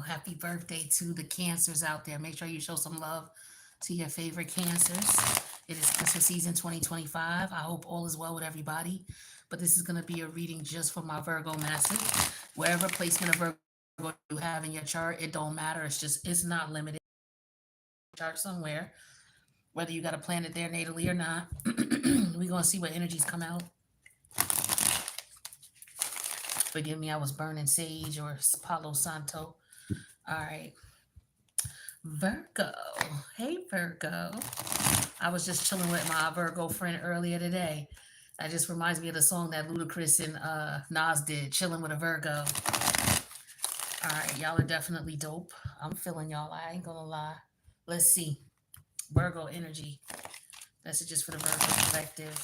happy birthday to the Cancers out there. Make sure you show some love to your favorite Cancers. It is Cancer season 2025. I hope all is well with everybody. But this is going to be a reading just for my Virgo message. Wherever placement of Virgo you have in your chart, it don't matter. It's not limited. Chart somewhere, whether you got a planet there natally or not. We're going to see what energies come out. Forgive me, I was burning sage or Palo Santo. All right. Virgo. Hey, Virgo. I was just chilling with my Virgo friend earlier today. That just reminds me of the song that Ludacris and Nas did, Chilling with a Virgo. All right, y'all are definitely dope. I'm feeling y'all. I ain't gonna lie. Let's see. Virgo energy. Messages for the Virgo collective.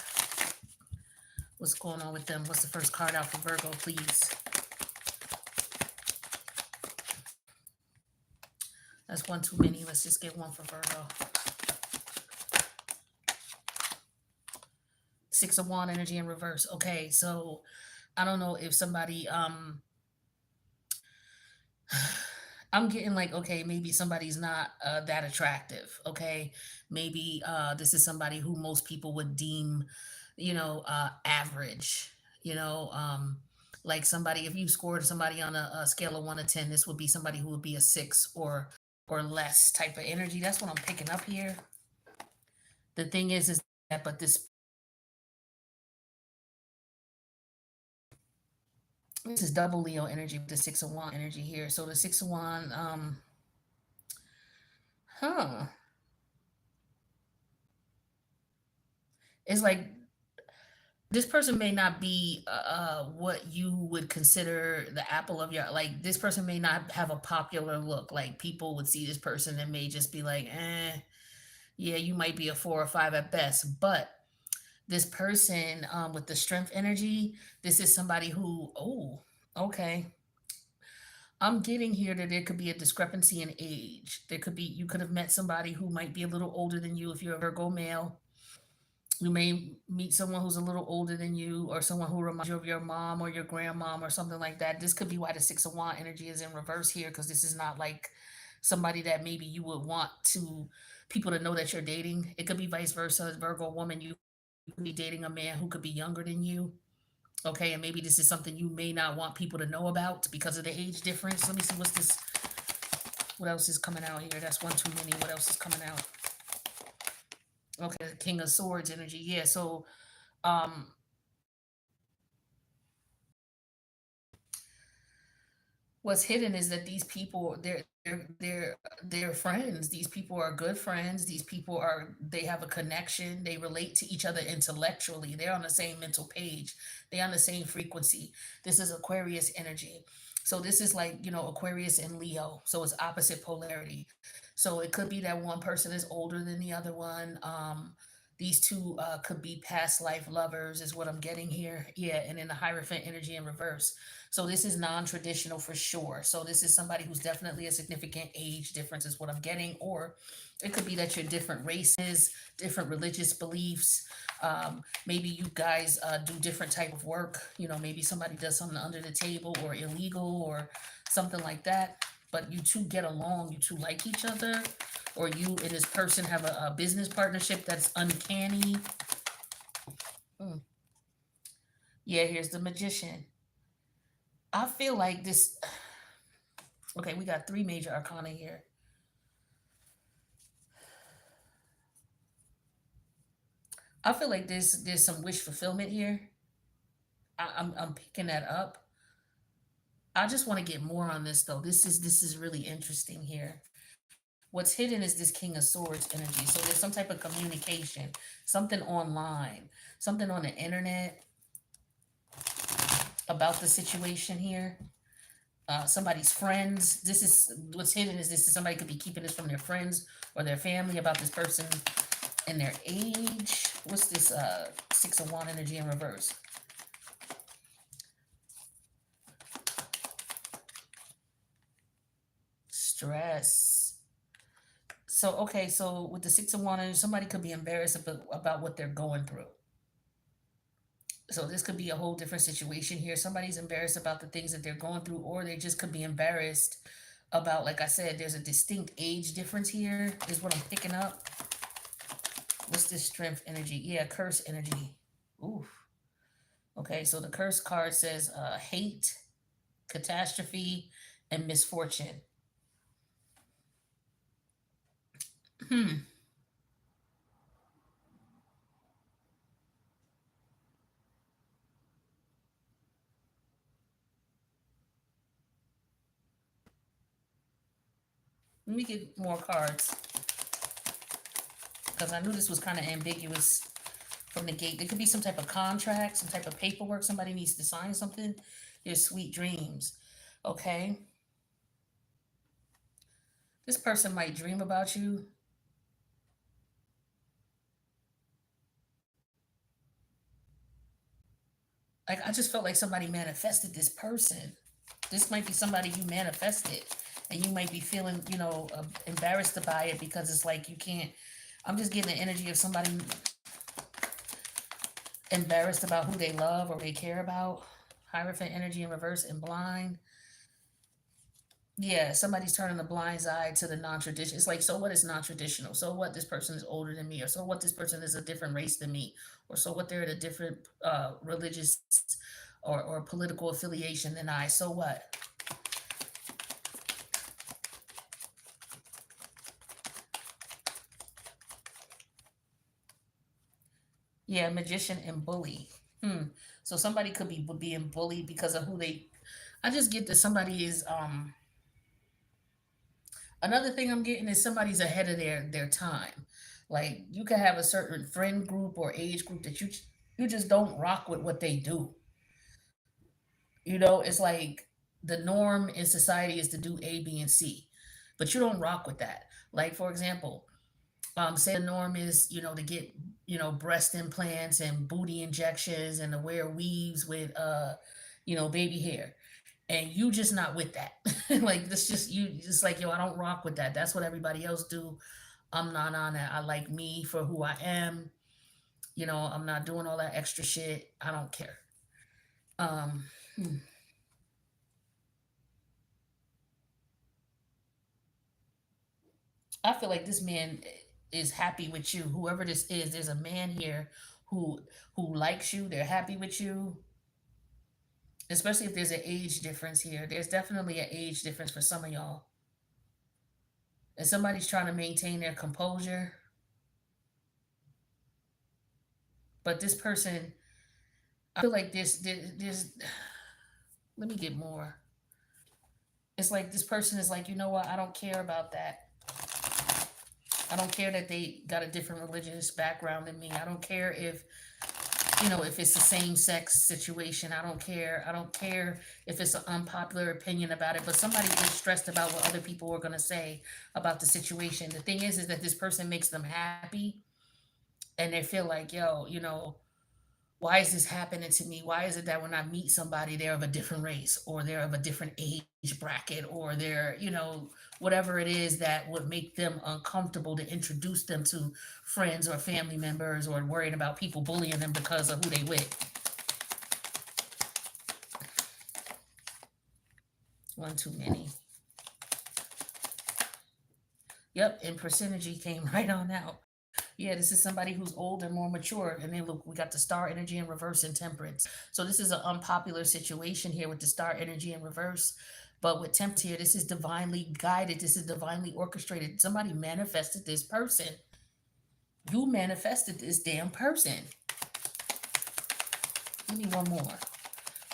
What's going on with them? What's the first card out for Virgo, please? That's one too many. Let's just get one for Virgo. Six of Wand energy in reverse. Okay, so I don't know if somebody I'm getting like, okay, maybe somebody's not that attractive. Okay, maybe this is somebody who most people would deem, average. You know, like somebody, if you scored somebody on a scale of 1 to 10, this would be somebody who would be a 6 or less type of energy. That's what I'm picking up here. The thing is that, but this is double Leo energy with the 6 of Wand energy here. So the 6 of Wand, huh? It's like this person may not be what you would consider the apple of your, like this person may not have a popular look. Like people would see this person and may just be like, yeah, you might be a 4 or 5 at best. But this person with the strength energy, this is somebody who, oh, okay. I'm getting here that there could be a discrepancy in age. There could be, you could have met somebody who might be a little older than you if you're a Virgo male. You may meet someone who's a little older than you, or someone who reminds you of your mom or your grandmom or something like that. This could be why the 6 of Wand energy is in reverse here, because this is not like somebody that maybe you would want to people to know that you're dating. It could be vice versa. As Virgo woman, you could be dating a man who could be younger than you. Okay, and maybe this is something you may not want people to know about because of the age difference. Let me see what's this. What else is coming out here? That's one too many. What else is coming out? Okay, King of Swords energy. Yeah, so um what's hidden is that these people they're friends. These people are good friends. These people are they have a connection. They relate to each other intellectually. They're on the same mental page. They're on the same frequency. This is Aquarius energy. So this is like, Aquarius and Leo. So it's opposite polarity. So it could be that one person is older than the other one. These two could be past life lovers, is what I'm getting here. Yeah, and then the Hierophant energy in reverse. So this is non-traditional for sure. So this is somebody who's definitely a significant age difference, is what I'm getting. Or it could be that you're different races, different religious beliefs. Maybe you guys do different type of work. Maybe somebody does something under the table or illegal or something like that. But you two get along. You two like each other, or you and this person have a business partnership that's uncanny. Mm. Yeah, here's the Magician. I feel like this. Okay, we got 3 major arcana here. I feel like there's some wish fulfillment here. I'm picking that up. I just want to get more on this though. This is really interesting here. What's hidden is this King of Swords energy. So there's some type of communication, something online, something on the internet about the situation here. Somebody's friends. This is what's hidden is this is somebody could be keeping this from their friends or their family about this person and their age. What's this 6 of Wand energy in reverse? Stress. So okay, so with the 6 of Wand energy, somebody could be embarrassed about what they're going through. So this could be a whole different situation here. Somebody's embarrassed about the things that they're going through, or they just could be embarrassed about, like I said, there's a distinct age difference here, is what I'm picking up. What's this strength energy? Yeah, curse energy. Ooh. Okay, so the curse card says hate, catastrophe, and misfortune. Hmm. Let me get more cards because I knew this was kind of ambiguous from the gate. There could be some type of contract, some type of paperwork. Somebody needs to sign something. There's sweet dreams. Okay. This person might dream about you. Like, I just felt like somebody manifested this person. This might be somebody you manifested, and you might be feeling, embarrassed by it because it's like you can't. I'm just getting the energy of somebody embarrassed about who they love or they care about. Hierophant energy in reverse and blind. Yeah, somebody's turning a blind eye to the non-traditional. It's like, so what is non-traditional? So what, this person is older than me, or so what, this person is a different race than me, or so what, they're in a different religious or political affiliation than I. So what? Yeah, magician and bully. Hmm. So somebody could be being bullied because of who they. I just get that somebody is. Another thing I'm getting is somebody's ahead of their time. Like, you can have a certain friend group or age group that you just don't rock with what they do. It's like the norm in society is to do A, B, and C, but you don't rock with that. Like, for example, say the norm is, to get, breast implants and booty injections and to wear weaves with, baby hair. And you just not with that. Like, this just, you just like, yo, I don't rock with that. That's what everybody else do. I'm not on that. I like me for who I am. I'm not doing all that extra shit. I don't care. Um, hmm. I feel like this man is happy with you. Whoever this is, there's a man here who who likes you. They're happy with you, especially if there's an age difference here. There's definitely an age difference for some of y'all, and somebody's trying to maintain their composure. But this person, I feel like there's. Let me get more. It's like this person is like, you know what? I don't care about that. I don't care that they got a different religious background than me. I don't care if it's the same sex situation. I don't care. I don't care if it's an unpopular opinion about it. But somebody is stressed about what other people are going to say about the situation. The thing is that this person makes them happy, and they feel like, yo, why is this happening to me? Why is it that when I meet somebody, they're of a different race or they're of a different age bracket or they're, whatever it is that would make them uncomfortable to introduce them to friends or family members, or worrying about people bullying them because of who they with. One too many. Yep, and percentage came right on out. Yeah, this is somebody who's older, more mature. And then look, we got the star energy in reverse and temperance. So this is an unpopular situation here with the star energy in reverse. But with temperance here, this is divinely guided. This is divinely orchestrated. Somebody manifested this person. You manifested this damn person. Give me one more.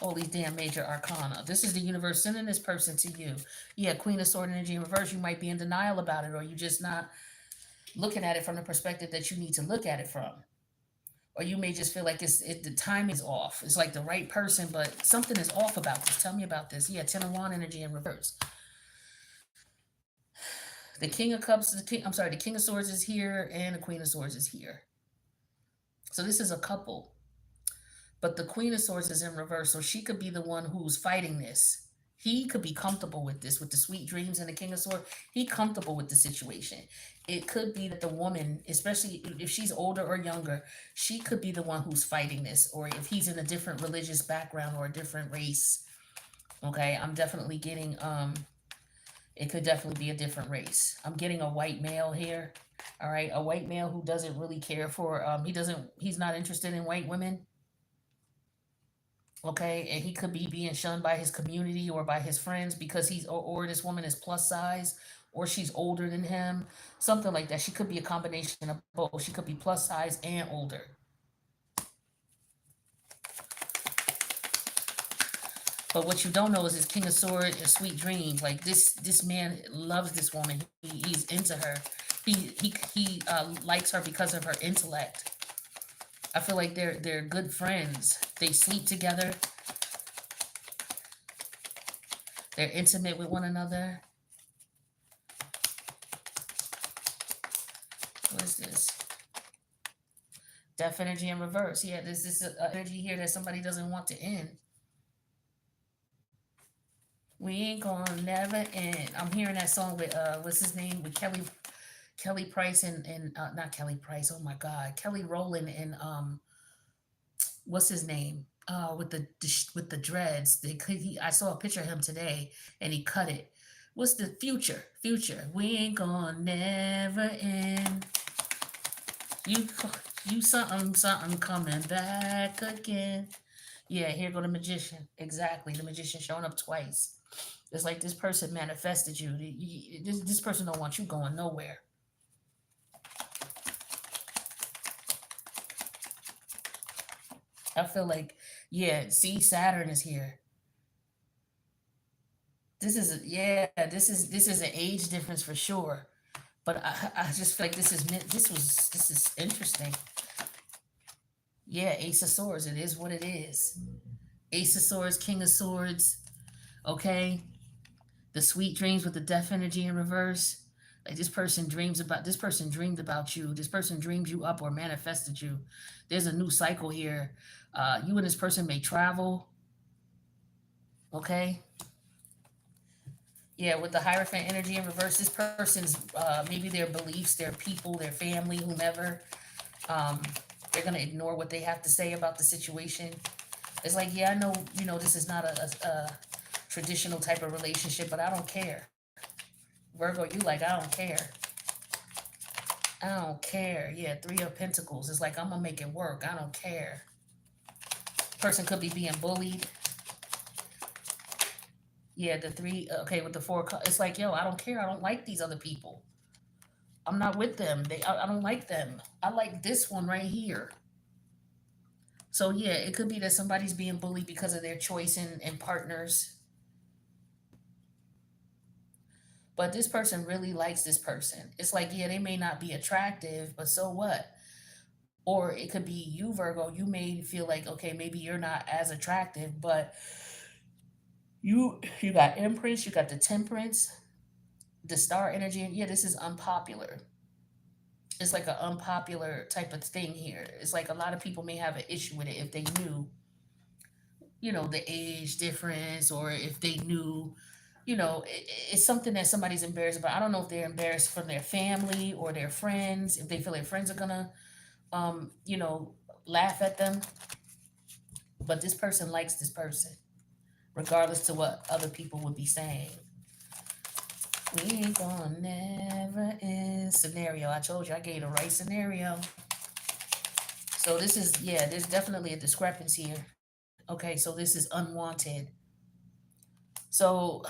All these damn major arcana. This is the universe sending this person to you. Yeah, Queen of Sword energy in reverse. You might be in denial about it, or you just not looking at it from the perspective that you need to look at it from. Or you may just feel like the timing is off. It's like the right person, but something is off about this. Tell me about this. Yeah, Ten of Wand energy in reverse. The King of Cups, the King of Swords is here, and the Queen of Swords is here. So this is a couple, but the Queen of Swords is in reverse, so she could be the one who's fighting this. He could be comfortable with this, with the sweet dreams and the King of Swords. He comfortable with the situation. It could be that the woman, especially if she's older or younger, she could be the one who's fighting this, or if he's in a different religious background or a different race. Okay, I'm definitely getting It could definitely be a different race. I'm getting a white male here. All right, a white male who doesn't really care for he's not interested in white women. Okay, and he could be being shunned by his community or by his friends because or this woman is plus size or she's older than him, something like that. She could be a combination of both. She could be plus size and older. But what you don't know is his King of Swords and Sweet Dreams. Like this man loves this woman. He's into her. He likes her because of her intellect. I feel like they're good friends. They sleep together. They're intimate with one another. What is this? Death energy in reverse. Yeah, there's this energy here that somebody doesn't want to end. We ain't gonna never end. I'm hearing that song with what's his name, with Kelly Price and not Kelly Price. Oh my God, Kelly Rowland and what's his name? With the dreads. I saw a picture of him today, and he cut it. What's the future? Future. We ain't gonna never end. You you something coming back again. Yeah, here go the magician. Exactly, the magician showing up twice. It's like this person manifested you. This person don't want you going nowhere. I feel like, yeah. See, Saturn is here. This is an age difference for sure. But I just feel like this is interesting. Yeah, Ace of Swords. It is what it is. Ace of Swords, King of Swords. Okay, the sweet dreams with the death energy in reverse. Like this person dreamed about you. This person dreamed you up or manifested you. There's a new cycle here. You and this person may travel. Okay. Yeah, with the Hierophant energy in reverse, this person's maybe their beliefs, their people, their family, whomever, um, they're gonna ignore what they have to say about the situation. It's like, yeah, I know, this is not a traditional type of relationship, but I don't care. Virgo, you like, I don't care. I don't care. Yeah, Three of Pentacles. It's like, I'm gonna make it work. I don't care. Person could be being bullied. Yeah, the three. Okay, with the four. It's like, yo, I don't care. I don't like these other people. I'm not with them. I don't like them. I like this one right here. So yeah, it could be that somebody's being bullied because of their choice in partners. But this person really likes this person. It's like, yeah, they may not be attractive, but so what? Or it could be you, Virgo. You may feel like, okay, maybe you're not as attractive, but you got Empress, you got the Temperance, the Star energy. And yeah, this is unpopular. It's like an unpopular type of thing here. It's like a lot of people may have an issue with it if they knew, the age difference, or if they knew, it's something that somebody's embarrassed about. I don't know if they're embarrassed from their family or their friends, if they feel their friends are gonna, um, you know, laugh at them. But this person likes this person, regardless to what other people would be saying. We ain't gonna never end scenario. I told you I gave you the right scenario. So this is, yeah, there's definitely a discrepancy here. Okay, so this is unwanted. So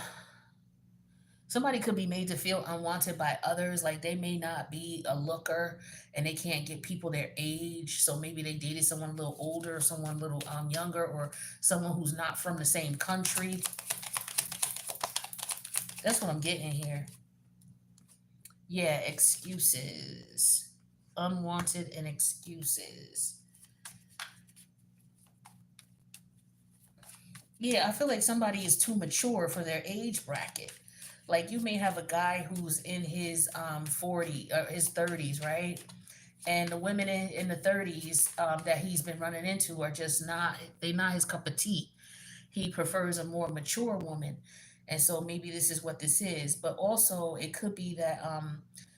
somebody could be made to feel unwanted by others. Like they may not be a looker and they can't get people their age. So maybe they dated someone a little older, someone a little younger, or someone who's not from the same country. That's what I'm getting here. Yeah, excuses. Unwanted and excuses. Yeah, I feel like somebody is too mature for their age bracket. Like you may have a guy who's in his 40 or his 30s, right? And the women in the 30s that he's been running into are just not his cup of tea. He prefers a more mature woman. And so maybe this is what this is. But also it could be that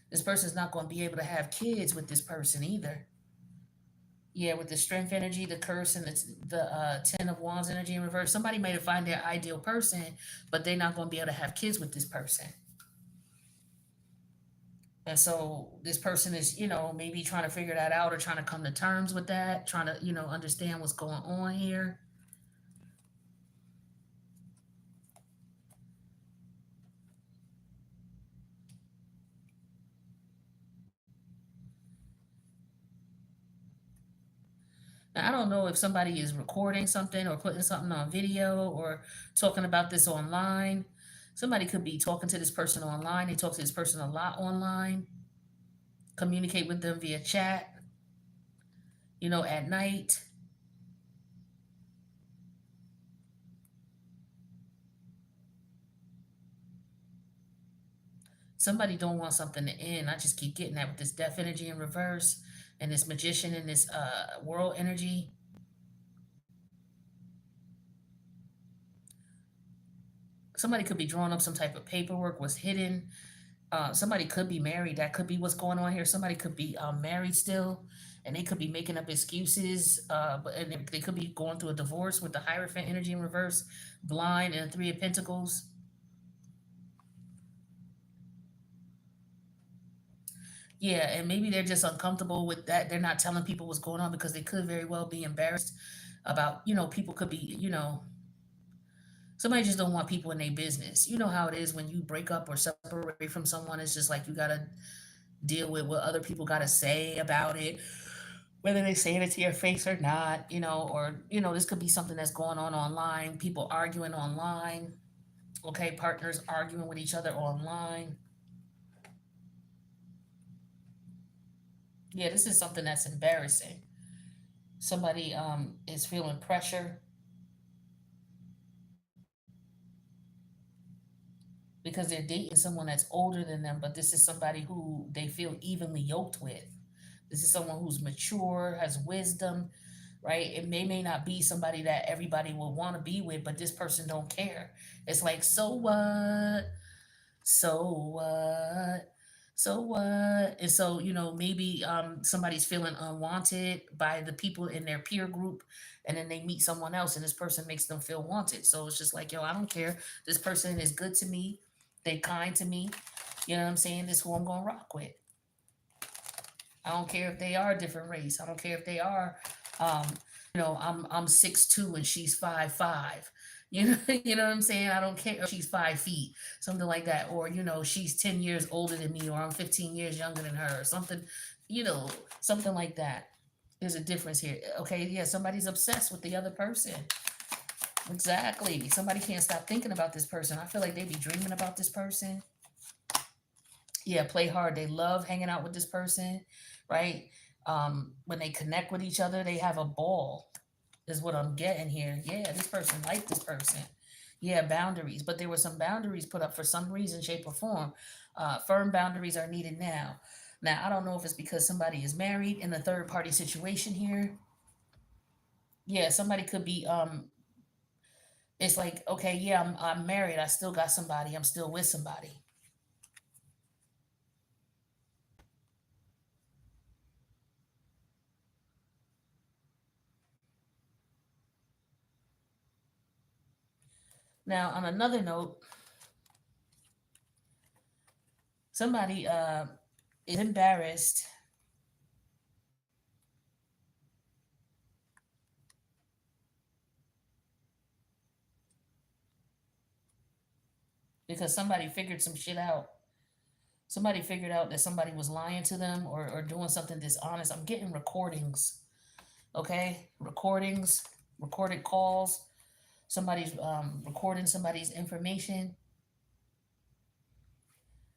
this person's not going to be able to have kids with this person either. Yeah, with the strength energy, the curse, and the Ten of Wands energy in reverse. Somebody may find their ideal person, but they're not going to be able to have kids with this person. And so this person is, maybe trying to figure that out or trying to come to terms with that, trying to, understand what's going on here. Now, I don't know if somebody is recording something or putting something on video or talking about this online. Somebody could be talking to this person online. They talk to this person a lot online, communicate with them via chat, at night. Somebody don't want something to end. I just keep getting that with this death energy in reverse and this magician and this world energy. Somebody could be drawing up some type of paperwork was hidden. Somebody could be married. That could be what's going on here. Somebody could be married still, and they could be making up excuses. But and they could be going through a divorce with the Hierophant energy in reverse, blind, and the Three of Pentacles. Yeah, and maybe they're just uncomfortable with that. They're not telling people what's going on because they could very well be embarrassed about, people could be, somebody just don't want people in their business. You know how it is when you break up or separate from someone. It's just like you gotta deal with what other people gotta say about it, whether they saying it to your face or not. Or this could be something that's going on online. People arguing online. Okay, partners arguing with each other online. Yeah, this is something that's embarrassing. Somebody is feeling pressure because they're dating someone that's older than them, but this is somebody who they feel evenly yoked with. This is someone who's mature, has wisdom, right? It may not be somebody that everybody will want to be with, but this person don't care. It's like, so what? So what? So what? And so, maybe somebody's feeling unwanted by the people in their peer group, and then they meet someone else, and this person makes them feel wanted. So it's just like, yo, I don't care. This person is good to me. They kind to me. You know what I'm saying? This is who I'm gonna rock with. I don't care if they are a different race. I don't care if they are, um, I'm 6'2" and she's 5'5". You know what I'm saying? I don't care if she's 5 feet, something like that, or she's 10 years older than me, or I'm 15 years younger than her, or something, you know, something like that. There's a difference here. Okay, yeah, somebody's obsessed with the other person. Exactly. Somebody can't stop thinking about this person. I feel like they be dreaming about this person. Yeah, play hard. They love hanging out with this person, right? When they connect with each other, they have a ball, is what I'm getting here. Yeah, this person liked this person. Yeah, boundaries. But there were some boundaries put up for some reason, shape, or form. Firm boundaries are needed now. Now, I don't know if it's because somebody is married in a third party situation here. Yeah, somebody could be, it's like, okay, yeah, I'm married. I still got somebody. I'm still with somebody. Now, on another note, somebody is embarrassed because somebody figured some shit out. Somebody figured out that somebody was lying to them or doing something dishonest. I'm getting recordings, okay? Recordings, recorded calls. Somebody's recording somebody's information.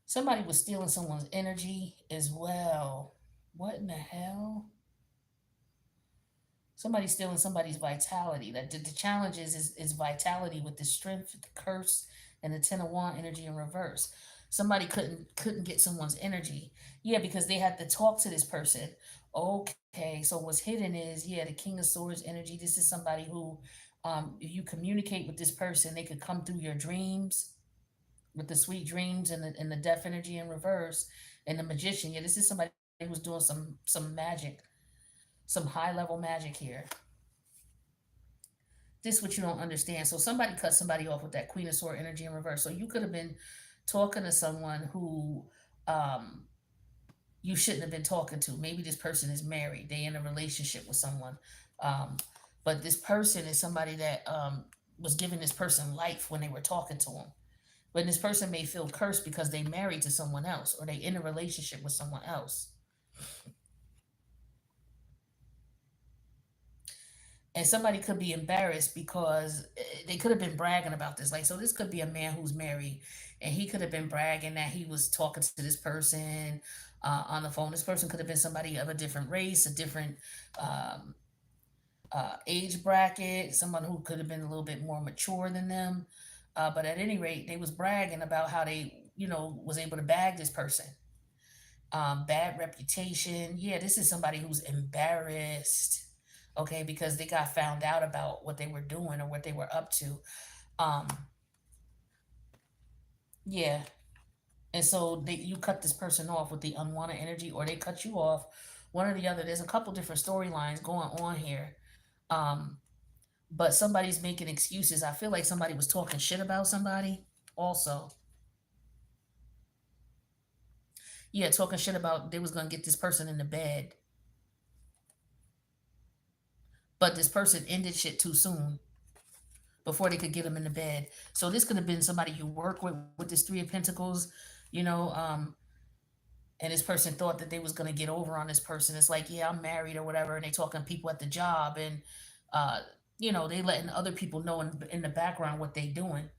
Somebody was stealing someone's energy as well. What in the hell? Somebody's stealing somebody's vitality. That the challenge is vitality with the strength, the curse, and the Ten of Wand energy in reverse. Somebody couldn't get someone's energy. Yeah, because they had to talk to this person. Okay, so what's hidden is, yeah, the King of Swords energy. This is somebody who, if you communicate with this person, they could come through your dreams with the sweet dreams and the death energy in reverse, and the magician. Yeah, this is somebody who's doing some magic, some high level magic here. This what you don't understand. So somebody cut somebody off with that Queen of Sword energy in reverse. So you could have been talking to someone who, um, you shouldn't have been talking to. Maybe this person is married, they in a relationship with someone. Um, but this person is somebody that was giving this person life when they were talking to him. But this person may feel cursed because they married to someone else or they in a relationship with someone else. And somebody could be embarrassed because they could have been bragging about this. Like, so this could be a man who's married and he could have been bragging that he was talking to this person on the phone. This person could have been somebody of a different race, a different um, age bracket, someone who could have been a little bit more mature than them. But at any rate, they was bragging about how they, was able to bag this person. Bad reputation. Yeah, this is somebody who's embarrassed, okay, because they got found out about what they were doing or what they were up to. Um, yeah, and so you cut this person off with the unwanted energy, or they cut you off, one or the other. There's a couple different storylines going on here. Um, but somebody's making excuses. I feel like somebody was talking shit about somebody. Also, yeah, talking shit about they was gonna get this person in the bed, but this person ended shit too soon before they could get him in the bed. So this could have been somebody you work with this Three of Pentacles, you know, um, and this person thought that they was gonna get over on this person. It's like, yeah, I'm married or whatever, and they talking to people at the job, and uh, they letting other people know in the background what they doing.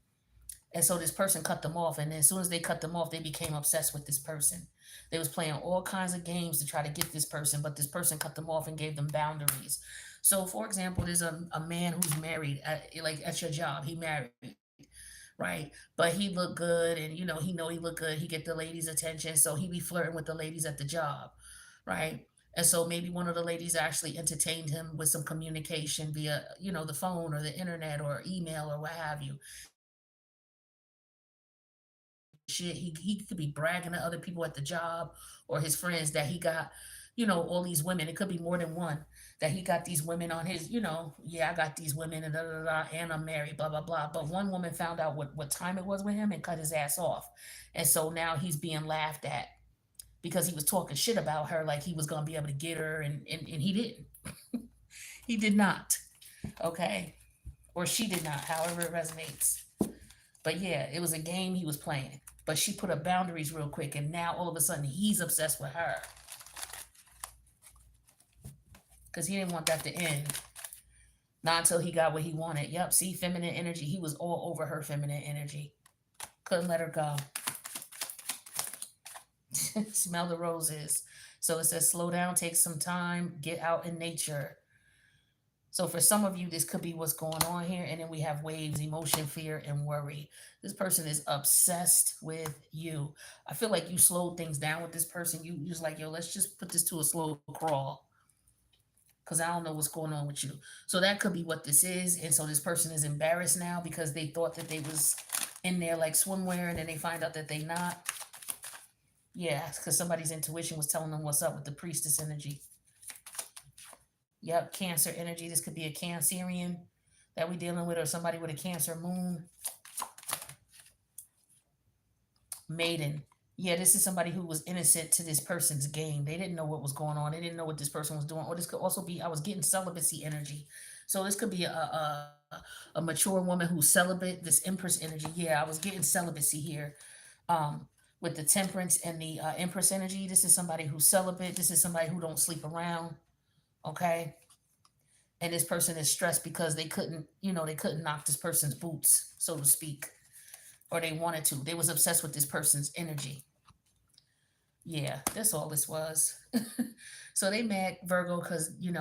And so this person cut them off, and then as soon as they cut them off, they became obsessed with this person. They was playing all kinds of games to try to get this person, but this person cut them off and gave them boundaries. So, for example, there's a man who's married at your job. He married, right? But he looked good, and he know he looked good. He get the ladies' attention, so he be flirting with the ladies at the job, right? And so maybe one of the ladies actually entertained him with some communication via the phone or the internet or email or what have you. Shit, he could be bragging to other people at the job or his friends that he got all these women. It could be more than one, that he got these women on his, yeah, I got these women and da da da, and I'm married, blah blah blah. But one woman found out what time it was with him and cut his ass off, and so now he's being laughed at because he was talking shit about her, like he was gonna be able to get her, and he didn't. He did not. Okay, or she did not, however it resonates. But yeah, it was a game he was playing. But she put up boundaries real quick, and now all of a sudden he's obsessed with her because he didn't want that to end. Not until he got what he wanted. Yep, see, feminine energy. He was all over her feminine energy. Couldn't let her go. Smell the roses. So it says, slow down, take some time, get out in nature. So for some of you, this could be what's going on here. And then we have waves, emotion, fear, and worry. This person is obsessed with you. I feel like you slowed things down with this person. You was like, yo, let's just put this to a slow crawl because I don't know what's going on with you. So that could be what this is. And so this person is embarrassed now because they thought that they was in there like swimwear, and then they find out that they not. Yeah, because somebody's intuition was telling them what's up with the priestess energy. Yep, Cancer energy. This could be a Cancerian that we dealing with, or somebody with a Cancer moon. Maiden. Yeah, this is somebody who was innocent to this person's game. They didn't know what was going on. They didn't know what this person was doing. Or this could also be, I was getting celibacy energy. So this could be a mature woman who's celibate. This Empress energy. Yeah, I was getting celibacy here. Um, with the Temperance and the Empress energy. This is somebody who's celibate. This is somebody who don't sleep around. Okay, and this person is stressed because they couldn't knock this person's boots, so to speak, or they wanted to. They was obsessed with this person's energy. Yeah, that's all this was. So they mad, Virgo, because you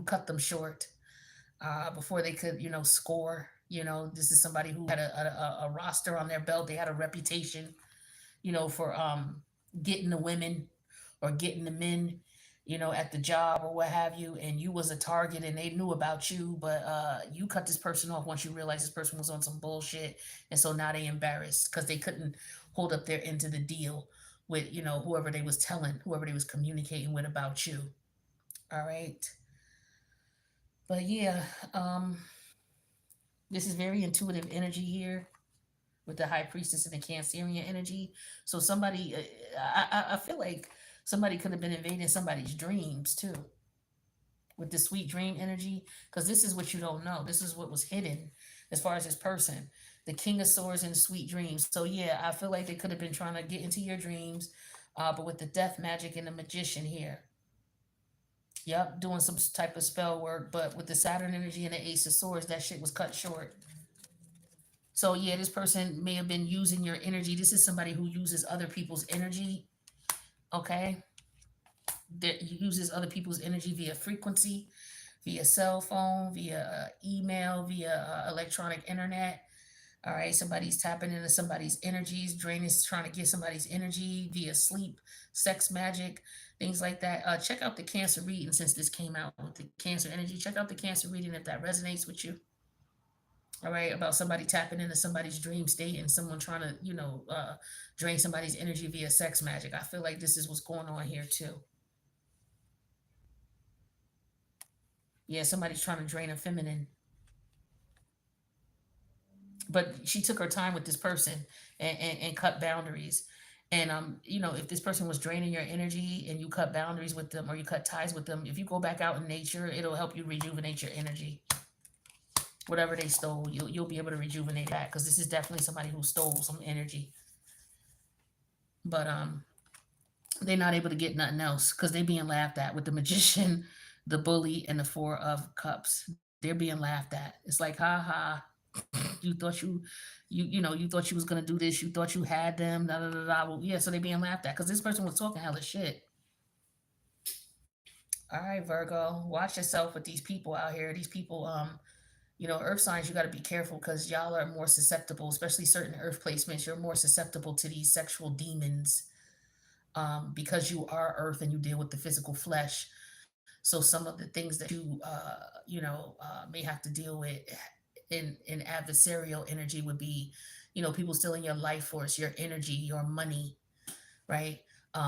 cut them short before they could score. This is somebody who had a roster on their belt. They had a reputation for getting the women or getting the men, at the job or what have you, and you was a target and they knew about you, but you cut this person off once you realized this person was on some bullshit, and so now they embarrassed because they couldn't hold up their end of the deal with whoever they was communicating with about you. All right, but yeah, um, this is very intuitive energy here with the high priestess and the Cancerian energy. So somebody, I feel like Somebody could have been invading somebody's dreams too with the sweet dream energy, because this is what you don't know. This is what was hidden as far as this person. The King of Swords and sweet dreams. So yeah, I feel like they could have been trying to get into your dreams, but with the death magic and the magician here. Yep, doing some type of spell work, but with the Saturn energy and the Ace of Swords, that shit was cut short. So yeah, this person may have been using your energy. This is somebody who uses other people's energy. Okay, that uses other people's energy via frequency, via cell phone, via email, via electronic internet. All right, somebody's tapping into somebody's energies, draining, trying to get somebody's energy via sleep, sex magic, things like that. Check out the Cancer reading since this came out with the Cancer energy. Check out the Cancer reading if that resonates with you. All right, about somebody tapping into somebody's dream state and someone trying to, drain somebody's energy via sex magic. I feel like this is what's going on here too. Yeah, somebody's trying to drain a feminine, but she took her time with this person and cut boundaries. And if this person was draining your energy and you cut boundaries with them or you cut ties with them, if you go back out in nature, it'll help you rejuvenate your energy. Whatever they stole, you'll be able to rejuvenate that, because this is definitely somebody who stole some energy. But they're not able to get nothing else because they're being laughed at with the magician, the bully, and the Four of Cups. They're being laughed at. It's like, ha ha, you thought you thought you was gonna do this. You thought you had them. Da da da da. Well, yeah. So they're being laughed at because this person was talking hella shit. All right, Virgo, watch yourself with these people out here. These people, earth signs, you got to be careful because y'all are more susceptible, especially certain earth placements. You're more susceptible to these sexual demons, because you are earth and you deal with the physical flesh. So some of the things that you, may have to deal with in adversarial energy would be, people stealing your life force, your energy, your money, right?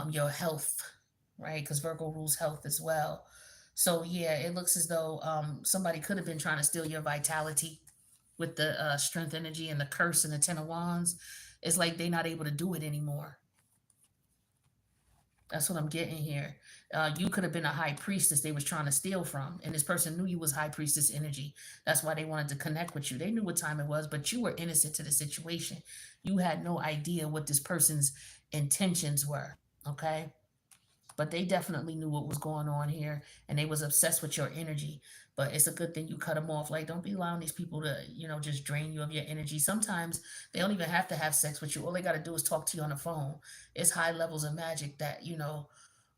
Your health, right? Because Virgo rules health as well. So yeah, it looks as though somebody could have been trying to steal your vitality with the strength energy and the curse and the Ten of Wands. It's like they're not able to do it anymore. That's what I'm getting here. You could have been a high priestess they was trying to steal from, and this person knew you was high priestess energy. That's why they wanted to connect with you. They knew what time it was, but you were innocent to the situation. You had no idea what this person's intentions were. Okay, but they definitely knew what was going on here, and they was obsessed with your energy. But it's a good thing you cut them off. Like, don't be allowing these people to, just drain you of your energy. Sometimes they don't even have to have sex with you. All they got to do is talk to you on the phone. It's high levels of magic that,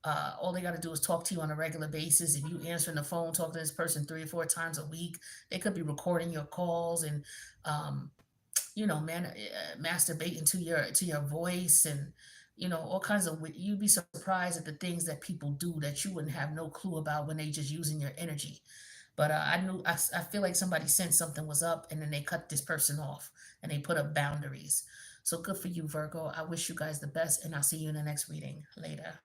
all they got to do is talk to you on a regular basis. If you answering the phone, talking to this person 3 or 4 times a week, they could be recording your calls and, masturbating to your voice, and all kinds of. You'd be surprised at the things that people do that you wouldn't have no clue about when they just using your energy. But I feel like somebody sensed something was up, and then they cut this person off and they put up boundaries. So good for you, Virgo. I wish you guys the best, and I'll see you in the next reading later.